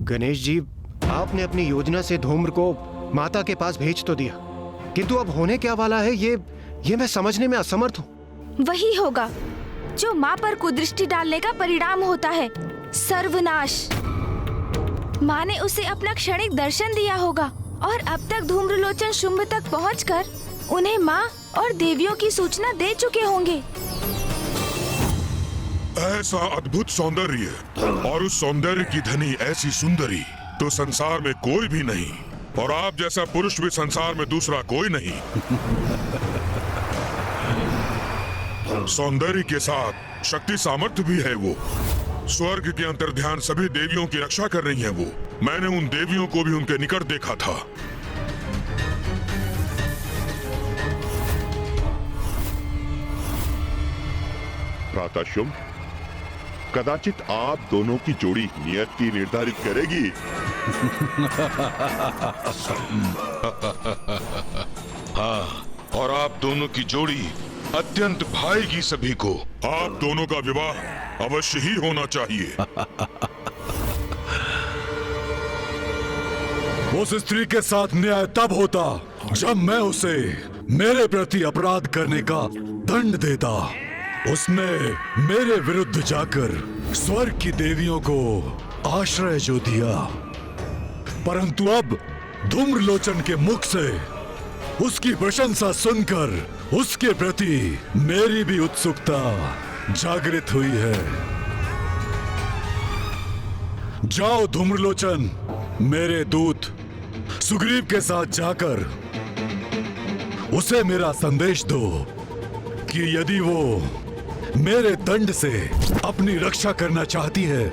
गणेश जी, आपने अपनी योजना से धूम्र को माता के पास भेज तो दिया, किंतु अब होने क्या वाला है ये मैं समझने में असमर्थ हूँ। वही होगा जो माँ पर कुदृष्टि डालने का परिणाम होता है, सर्वनाश। माँ ने उसे अपना क्षणिक दर्शन दिया होगा और अब तक धूम्रलोचन शुंभ तक पहुंचकर उन्हें माँ और देवियों की सूचना दे चुके होंगे। ऐसा अद्भुत सौंदर्य और उस सौंदर्य की धनी ऐसी सुंदरी तो संसार में कोई भी नहीं, और आप जैसा पुरुष भी संसार में दूसरा कोई नहीं। सौंदर्य के साथ शक्ति सामर्थ्य भी है वो। स्वर्ग के अंतर्ध्यान सभी देवियों की रक्षा कर रही हैं वो। मैंने उन देवियों को भी उनके निकट देखा था। प्रातःशुभ, कदाचित आप दोनों की जोड़ी नियति निर्धारित करेगी। हाँ, और आप दोनों की जोड़ी अत्यंत भाएगी सभी को। आप दोनों का विवाह अवश्य ही होना चाहिए। उस स्त्री के साथ न्याय तब होता जब मैं उसे मेरे प्रति अपराध करने का दंड देता। उसने मेरे विरुद्ध जाकर स्वर्ग की देवियों को आश्रय जो दिया, परंतु अब धूम्रलोचन के मुख से उसकी प्रशंसा सुनकर उसके प्रति मेरी भी उत्सुकता जागृत हुई है। जाओ धूम्रलोचन, मेरे दूत सुग्रीव के साथ जाकर उसे मेरा संदेश दो कि यदि वो मेरे दंड से अपनी रक्षा करना चाहती है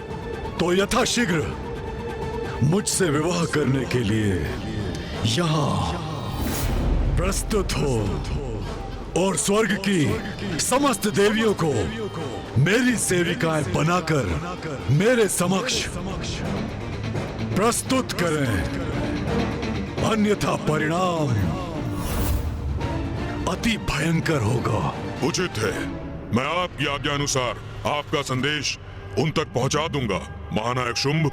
तो यथाशीघ्र मुझसे विवाह करने के लिए यहाँ प्रस्तुत हो और स्वर्ग की समस्त देवियों को मेरी सेविकाएं बनाकर मेरे समक्ष प्रस्तुत करें, अन्यथा परिणाम अति भयंकर होगा। उचित है, मैं आपकी आज्ञा अनुसार आपका संदेश उन तक पहुंचा दूंगा, महानायक शुंभ।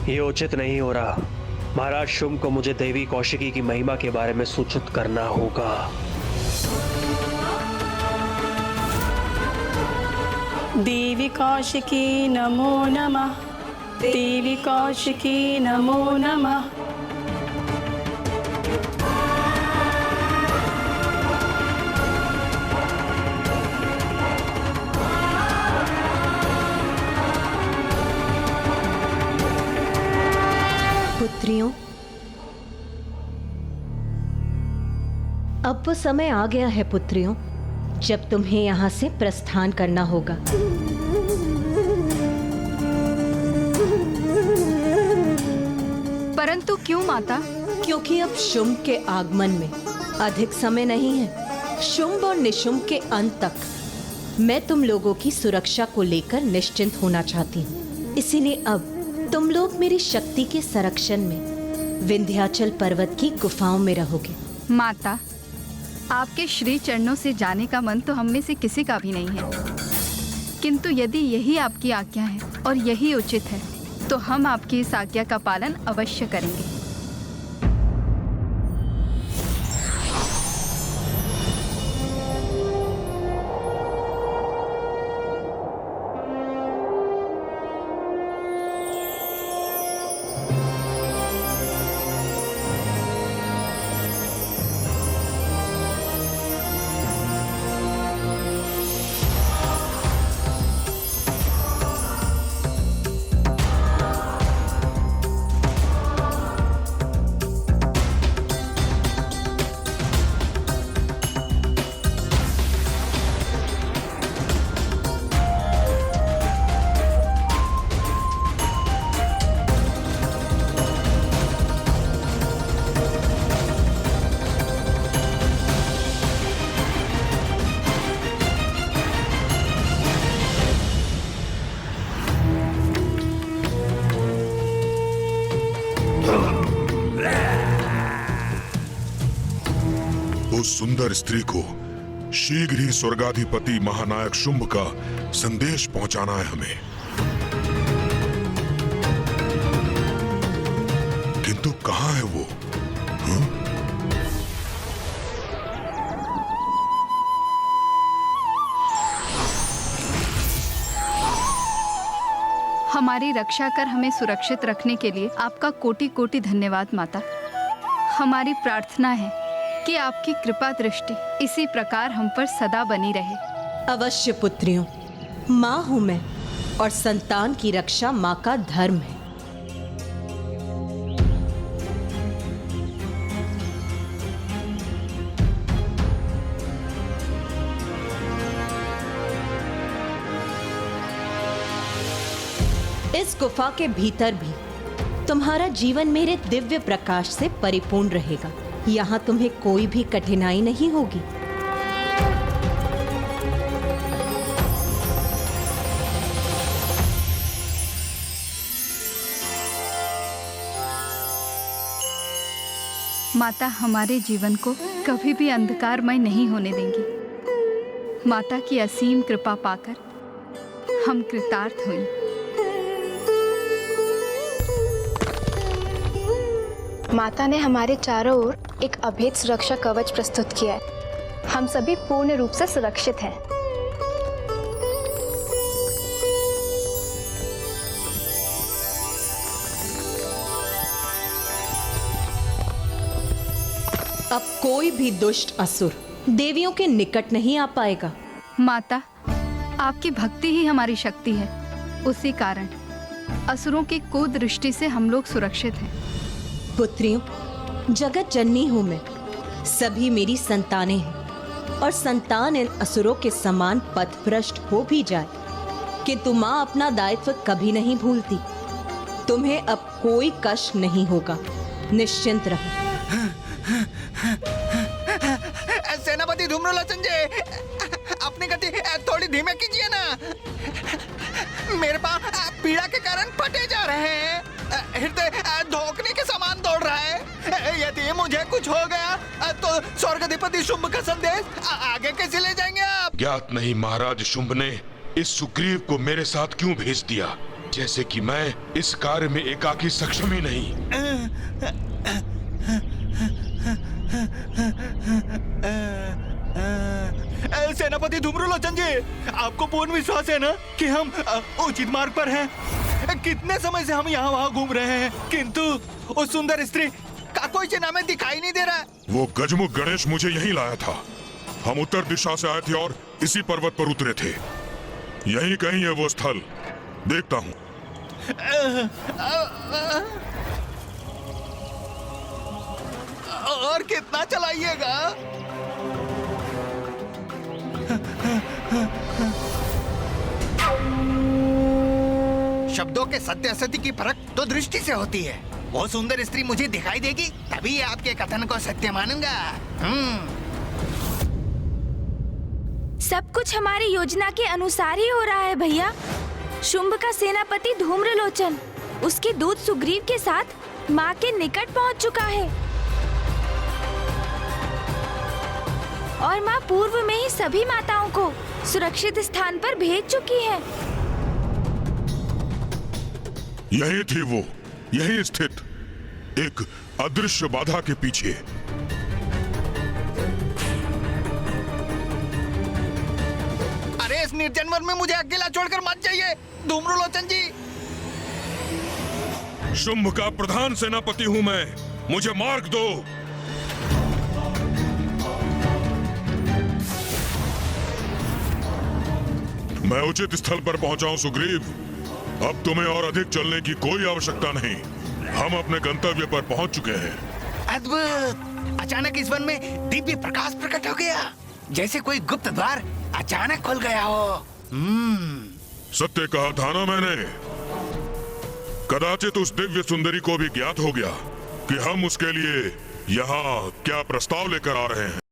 ये उचित नहीं हो रहा। महाराज शुंभ को मुझे देवी कौशिकी की महिमा के बारे में सूचित करना होगा। देवी कौशिकी नमो नमः। देवी कौशिकी नमो नमः। पुत्रियों, अब वो समय आ गया है पुत्रियों जब तुम्हें यहाँ से प्रस्थान करना होगा। परंतु क्यों माता? क्योंकि अब शुंभ के आगमन में अधिक समय नहीं है। शुंभ और निशुंभ के अंत तक मैं तुम लोगों की सुरक्षा को लेकर निश्चिंत होना चाहती हूँ। इसीलिए अब तुम लोग मेरी शक्ति के संरक्षण में विंध्याचल पर्वत की गुफाओं में रहोगे। माता, आपके श्री चरणों से जाने का मन तो हम में से किसी का भी नहीं है, किंतु यदि यही आपकी आज्ञा है और यही उचित है तो हम आपकी इस आज्ञा का पालन अवश्य करेंगे। उस सुंदर स्त्री को शीघ्र ही स्वर्गाधिपति महानायक शुंभ का संदेश पहुंचाना है हमें। किंतु कहां है वो? हमारी रक्षा कर हमें सुरक्षित रखने के लिए आपका कोटि कोटि धन्यवाद माता। हमारी प्रार्थना है कि आपकी कृपा दृष्टि इसी प्रकार हम पर सदा बनी रहे। अवश्य पुत्रियों, माँ हूं मैं और संतान की रक्षा माँ का धर्म है। इस गुफा के भीतर भी तुम्हारा जीवन मेरे दिव्य प्रकाश से परिपूर्ण रहेगा। यहाँ तुम्हें कोई भी कठिनाई नहीं होगी। माता हमारे जीवन को कभी भी अंधकारमय नहीं होने देंगी। माता की असीम कृपा पाकर हम कृतार्थ हुए। माता ने हमारे चारों ओर एक अभेद सुरक्षा कवच प्रस्तुत किया है। हम सभी पूर्ण रूप से सुरक्षित हैं। अब कोई भी दुष्ट असुर देवियों के निकट नहीं आ पाएगा। माता, आपकी भक्ति ही हमारी शक्ति है। उसी कारण असुरों की कुदृष्टि से हम लोग सुरक्षित हैं। पुत्रियों, जगत जननी हूं मैं, सभी मेरी संतानें हैं और संतान इन असुरों के समान पथभ्रष्ट हो भी जाए किंतु माँ अपना दायित्व कभी नहीं भूलती। तुम्हें अब कोई कष्ट नहीं होगा, निश्चिंत रहो। सेनापति धूम्रलोचन जी, अपनी गति थोड़ी धीमे कीजिए ना। मेरे पाँव पीड़ा के कारण फटे जा रहे हैं। हृदय धोखने के समान दौड़ रहा है। यदि मुझे कुछ हो गया तो स्वर्गाधिपति शुंभ का संदेश आगे कैसे ले जाएंगे आप? ज्ञात नहीं महाराज शुंभ ने इस सुग्रीव को मेरे साथ क्यों भेज दिया, जैसे कि मैं इस कार्य में एकाकी सक्षम ही नहीं। सेनापति धूम्रलोचन जी, आपको पूर्ण विश्वास है ना कि हम उचित मार्ग पर हैं? कितने समय से हम यहाँ वहाँ घूम रहे हैं किंतु उस सुंदर स्त्री का कोई चिन्ह हमें दिखाई नहीं दे रहा। वो गजमुख गणेश मुझे यहीं लाया था। हम उत्तर दिशा से आए थे और इसी पर्वत पर उतरे थे। यहीं कहीं है वो स्थल, देखता हूँ। और कितना चलाइएगा? शब्दों के सत्य असत्य की परख तो दृष्टि से होती है। वो सुंदर स्त्री मुझे दिखाई देगी तभी आपके कथन को सत्य मानूंगा। सब कुछ हमारी योजना के अनुसार ही हो रहा है भैया। शुंभ का सेनापति धूम्रलोचन उसके दूत सुग्रीव के साथ माँ के निकट पहुँच चुका है और माँ पूर्व में ही सभी माताओं को सुरक्षित स्थान पर भेज चुकी है। यही थी वो, यही स्थित एक अदृश्य बाधा के पीछे। अरे इस निर्जन वन में मुझे अकेला छोड़कर मत जाइए धूम्रलोचन जी। शुंभ का प्रधान सेनापति हूं मैं, मुझे मार्ग दो। मैं उचित स्थल पर पहुंचाऊं सुग्रीव। अब तुम्हें और अधिक चलने की कोई आवश्यकता नहीं। हम अपने गंतव्य पर पहुंच चुके हैं। अद्भुत! अचानक इस वन में दिव्य प्रकाश प्रकट हो गया, जैसे कोई गुप्त द्वार अचानक खुल गया हो। सत्य कहा था ना मैंने। कदाचित उस दिव्य सुंदरी को भी ज्ञात हो गया कि हम उसके लिए यहाँ क्या प्रस्ताव लेकर आ रहे हैं।